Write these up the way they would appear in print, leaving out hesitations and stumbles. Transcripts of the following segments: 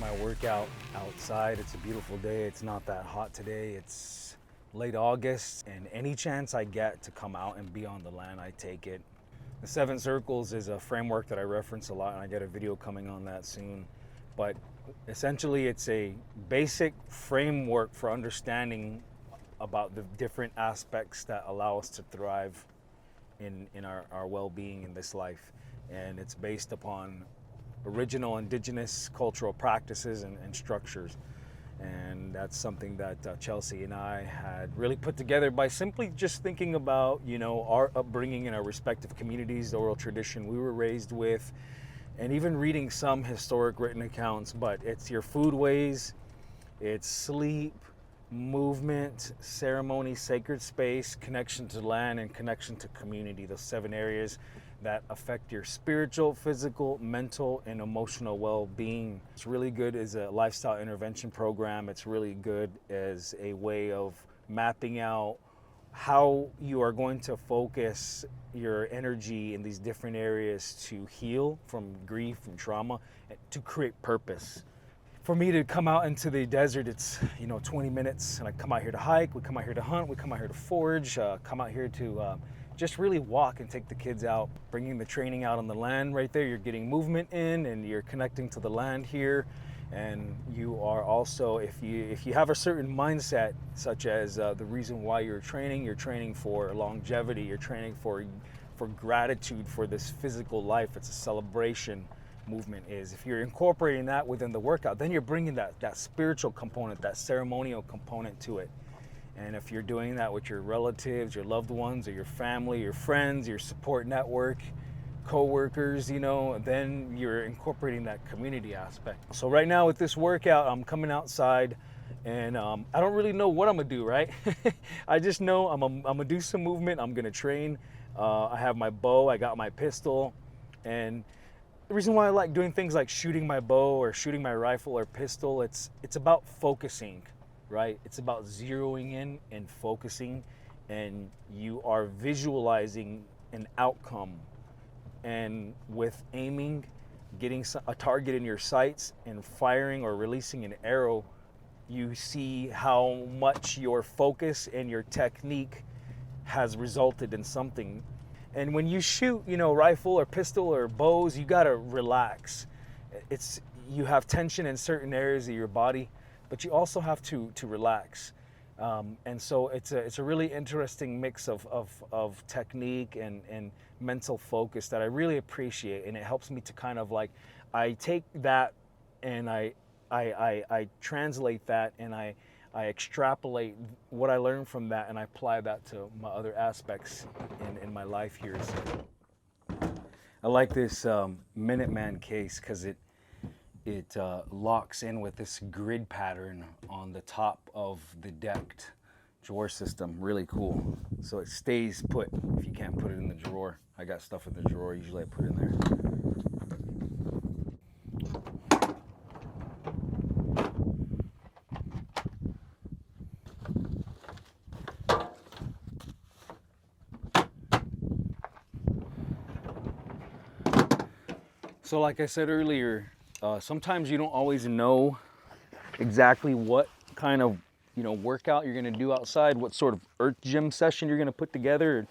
my workout outside. It's a beautiful day. It's not that hot today. It's late August, and any chance I get to come out and be on the land, I take it. The 7 circles is a framework that I reference a lot, and I get a video coming on that soon. But essentially, it's a basic framework for understanding about the different aspects that allow us to thrive in our well-being in this life. And it's based upon original indigenous cultural practices and structures. And that's something that Chelsea and I had really put together by simply just thinking about, our upbringing in our respective communities, the oral tradition we were raised with, and even reading some historic written accounts. But it's your foodways, it's sleep, movement, ceremony, sacred space, connection to land, and connection to community, those 7 areas that affect your spiritual, physical, mental, and emotional well-being. It's really good as a lifestyle intervention program. It's really good as a way of mapping out how you are going to focus your energy in these different areas to heal from grief and trauma, to create purpose. For me to come out into the desert, it's 20 minutes, and I come out here to hike, we come out here to hunt, we come out here to forage, come out here to just really walk and take the kids out, bringing the training out on the land right there. You're getting movement in, and you're connecting to the land here. And you are also, if you have a certain mindset, such as the reason why you're training for longevity, you're training for gratitude for this physical life. It's a celebration. Movement is, if you're incorporating that within the workout, then you're bringing that spiritual component, that ceremonial component to it. And if you're doing that with your relatives, your loved ones, or your family, your friends, your support network, co-workers, then you're incorporating that community aspect. So right now with this workout, I'm coming outside, and I don't really know what I'm gonna do, right? I just know I'm gonna do some movement. I'm gonna train. I have my bow, I got my pistol, and the reason why I like doing things like shooting my bow or shooting my rifle or pistol, it's about focusing, right? It's about zeroing in and focusing, and you are visualizing an outcome. And with aiming, getting a target in your sights and firing or releasing an arrow, you see how much your focus and your technique has resulted in something. And when you shoot, rifle or pistol or bows, you gotta relax. You have tension in certain areas of your body, but you also have to relax. And so it's a really interesting mix of technique and mental focus that I really appreciate, and it helps me to kind of I take that and I translate that, and I extrapolate what I learned from that, and I apply that to my other aspects in my life here. So I like this Minuteman case because it locks in with this grid pattern on the top of the decked drawer system. Really cool. So it stays put if you can't put it in the drawer. I got stuff in the drawer, usually I put it in there. So like I said earlier, sometimes you don't always know exactly what kind of workout you're going to do outside, what sort of earth gym session you're going to put together.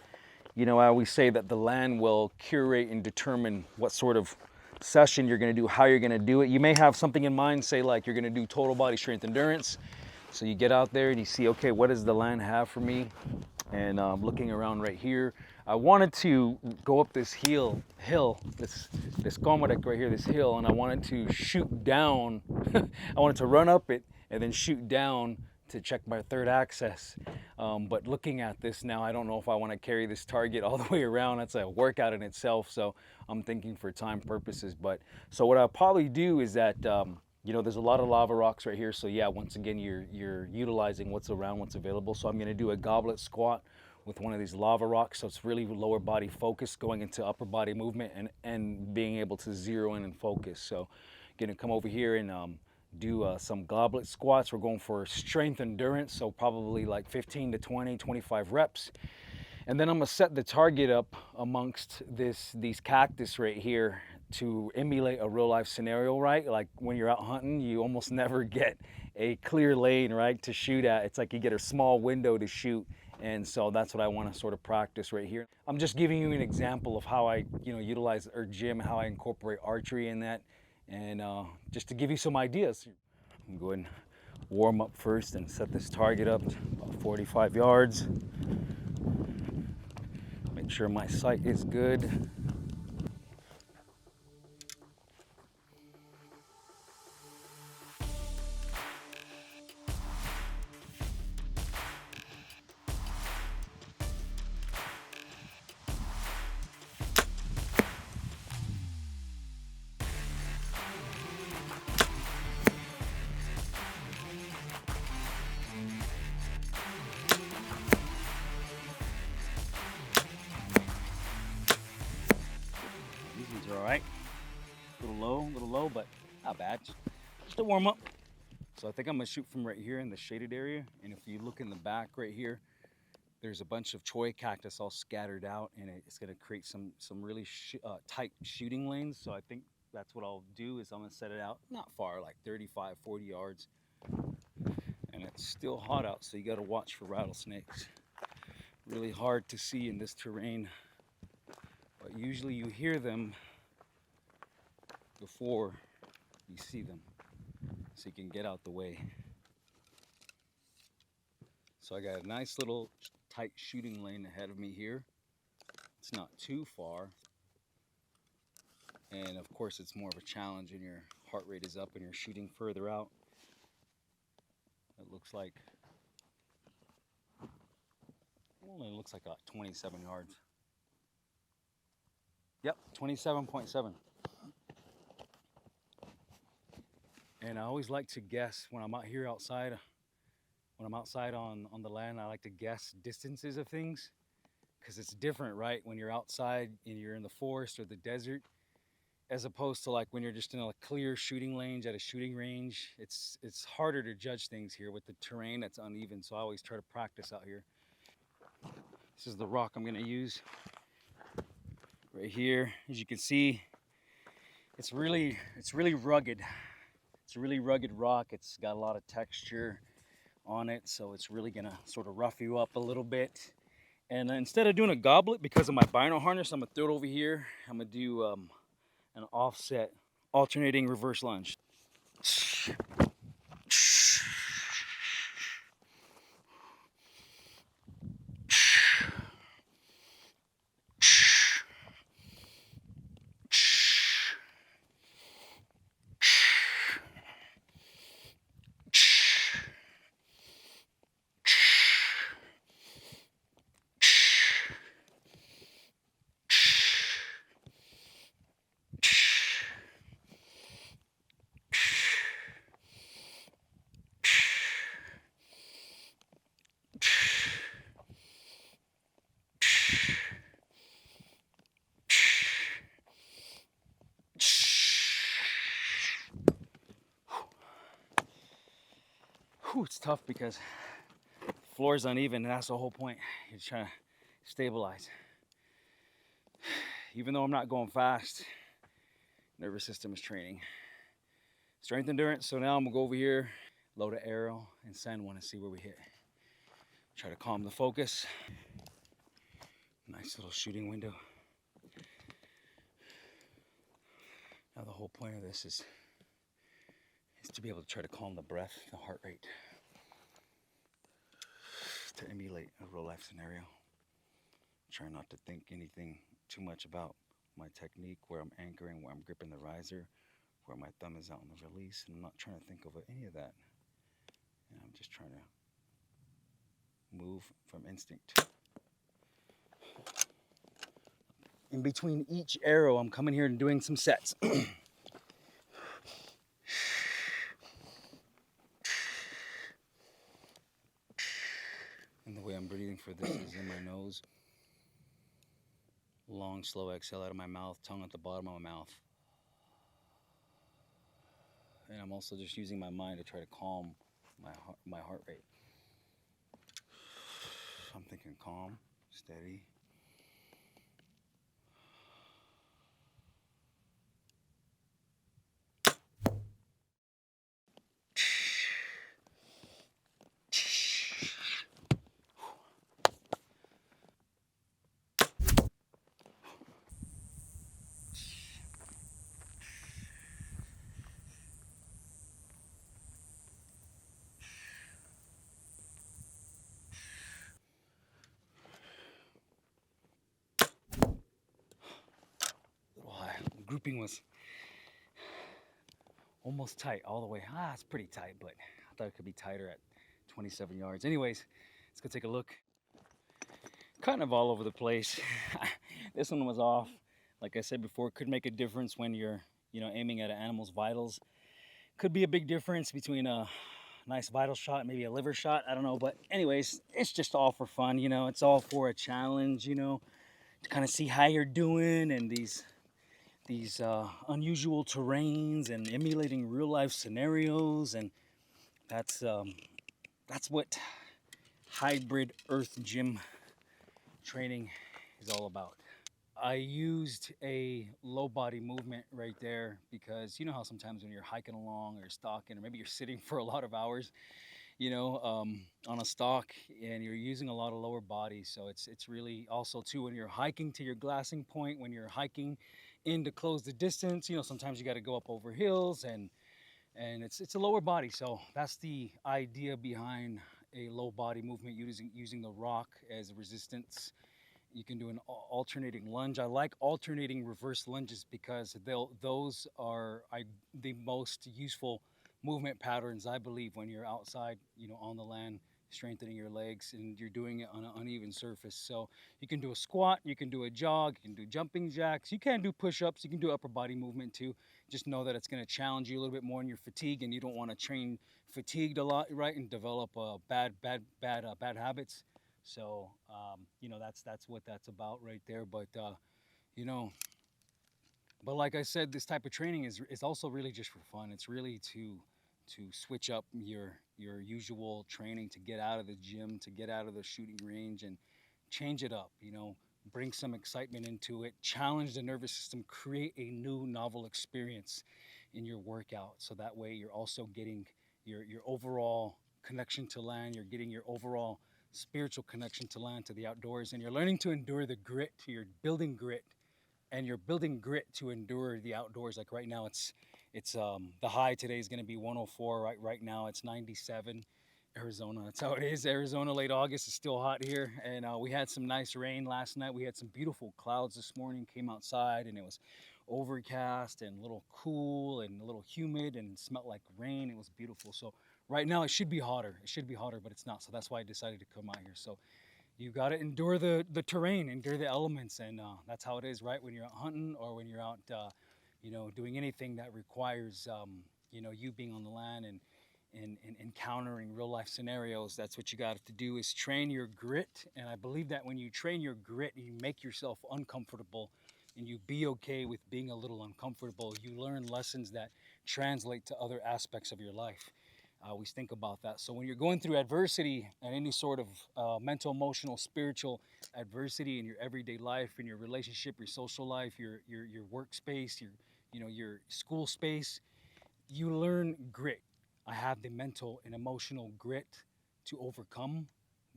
I always say that the land will curate and determine what sort of session you're going to do, how you're going to do it. You may have something in mind, say like you're going to do total body strength endurance. So you get out there and you see, okay, what does the land have for me? And looking around right here, I wanted to go up this hill, this glycolytic right here, this hill, and I wanted to shoot down. I wanted to run up it and then shoot down to check my third access. But looking at this now, I don't know if I want to carry this target all the way around. That's a workout in itself. So I'm thinking for time purposes. But so what I'll probably do is that, there's a lot of lava rocks right here. So yeah, once again, you're utilizing what's around, what's available. So I'm going to do a goblet squat with one of these lava rocks. So it's really lower body focus going into upper body movement and being able to zero in and focus. So going to come over here and do some goblet squats. We're going for strength endurance, so probably like 15 to 20, 25 reps. And then I'm gonna set the target up amongst these cactus right here to emulate a real life scenario, right? Like when you're out hunting, you almost never get a clear lane, right, to shoot at. It's like you get a small window to shoot. And so that's what I want to sort of practice right here. I'm just giving you an example of how I, utilize our gym, how I incorporate archery in that, and just to give you some ideas. I'm going to warm up first and set this target up about 45 yards. Make sure my sight is good. These are all right. A little low, but not bad. Just a warm up. So I think I'm gonna shoot from right here in the shaded area. And if you look in the back right here, there's a bunch of choy cactus all scattered out, and it's gonna create some really tight shooting lanes. So I think that's what I'll do is I'm gonna set it out not far, like 35, 40 yards. And it's still hot out, so you gotta watch for rattlesnakes. Really hard to see in this terrain, but usually you hear them before you see them, so you can get out the way. So I got a nice little tight shooting lane ahead of me here. It's not too far, and of course it's more of a challenge and your heart rate is up and you're shooting further out. It looks like, well, it looks like 27 yards. Yep, 27.7. And I always like to guess when I'm out here outside, when I'm outside on the land, I like to guess distances of things, because it's different, right? When you're outside and you're in the forest or the desert, as opposed to like when you're just in a clear shooting range at a shooting range. It's harder to judge things here with the terrain that's uneven, so I always try to practice out here. This is the rock I'm gonna use right here. As you can see, it's really rugged. It's a really rugged rock. It's got a lot of texture on it, so it's really gonna sort of rough you up a little bit. And instead of doing a goblet, because of my bino harness, I'm gonna throw it over here. I'm gonna do an offset alternating reverse lunge. It's tough because the floor is uneven, and that's the whole point. You're trying to stabilize. Even though I'm not going fast, nervous system is training. Strength endurance. So now I'm gonna go over here, load an arrow, and send one and see where we hit. Try to calm the focus. Nice little shooting window. Now the whole point of this is to be able to try to calm the breath, the heart rate, to emulate a real life scenario. Try not to think anything too much about my technique, where I'm anchoring, where I'm gripping the riser, where my thumb is out on the release, and I'm not trying to think of any of that. And I'm just trying to move from instinct. In between each arrow, I'm coming here and doing some sets. And the way I'm breathing for this is in my nose. Long, slow exhale out of my mouth, tongue at the bottom of my mouth. And I'm also just using my mind to try to calm my heart rate. I'm thinking calm, steady. grouping was almost tight all the way. It's pretty tight, but I thought it could be tighter at 27 yards. Anyways, let's go take a look. Kind of all over the place. This one was off. Like I said before, it could make a difference when you're, aiming at an animal's vitals. Could be a big difference between a nice vital shot, maybe a liver shot. I don't know, but anyways, it's just all for fun. It's all for a challenge. To kind of see how you're doing and these unusual terrains and emulating real life scenarios, and that's what hybrid earth gym training is all about. I used a low body movement right there because you know how sometimes when you're hiking along or stalking, or maybe you're sitting for a lot of hours, on a stalk, and you're using a lot of lower body. So it's really also too when you're hiking to your glassing point, when you're hiking in to close the distance, sometimes you got to go up over hills, and it's a lower body. So that's the idea behind a low body movement, using the rock as resistance. You can do an alternating lunge. I like alternating reverse lunges because those are the most useful movement patterns, I believe, when you're outside, on the land, strengthening your legs, and you're doing it on an uneven surface. So you can do a squat, you can do a jog, you can do jumping jacks, you can do push-ups, you can do upper body movement too. Just know that it's going to challenge you a little bit more in your fatigue, and you don't want to train fatigued a lot, right, and develop bad habits. So that's what that's about right there. But but like I said, this type of training is also really just for fun. It's really to switch up your usual training, to get out of the gym, to get out of the shooting range, and change it up. Bring some excitement into it, challenge the nervous system, create a new novel experience in your workout. So that way you're also getting your overall connection to land. You're getting your overall spiritual connection to land, to the outdoors, and you're learning to endure the grit. You're building grit, and you're building grit to endure the outdoors. Like right now, it's the high today is going to be 104. Right now, it's 97. Arizona, that's how it is. Arizona, late August, is still hot here, and we had some nice rain last night. We had some beautiful clouds this morning. Came outside, and it was overcast and a little cool and a little humid, and smelled like rain. It was beautiful. So right now it should be hotter. It should be hotter, but it's not. So that's why I decided to come out here. So you got to endure the terrain, endure the elements, and that's how it is, right? When you're out hunting, or when you're out, doing anything that requires, you being on the land and encountering real life scenarios. That's what you got to do, is train your grit. And I believe that when you train your grit, you make yourself uncomfortable, and you be okay with being a little uncomfortable. You learn lessons that translate to other aspects of your life. I always think about that. So when you're going through adversity, and any sort of mental, emotional, spiritual adversity in your everyday life, in your relationship, your social life, your workspace, your school space, you learn grit. I have the mental and emotional grit to overcome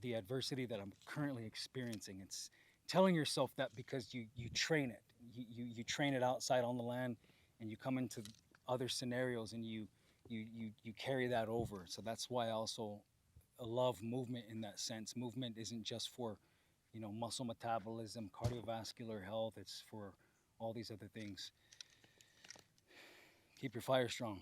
the adversity that I'm currently experiencing. It's telling yourself that because you train it. You train it outside on the land, and you come into other scenarios, and you carry that over. So that's why I also love movement in that sense. Movement isn't just for, muscle metabolism, cardiovascular health. It's for all these other things. Keep your fire strong.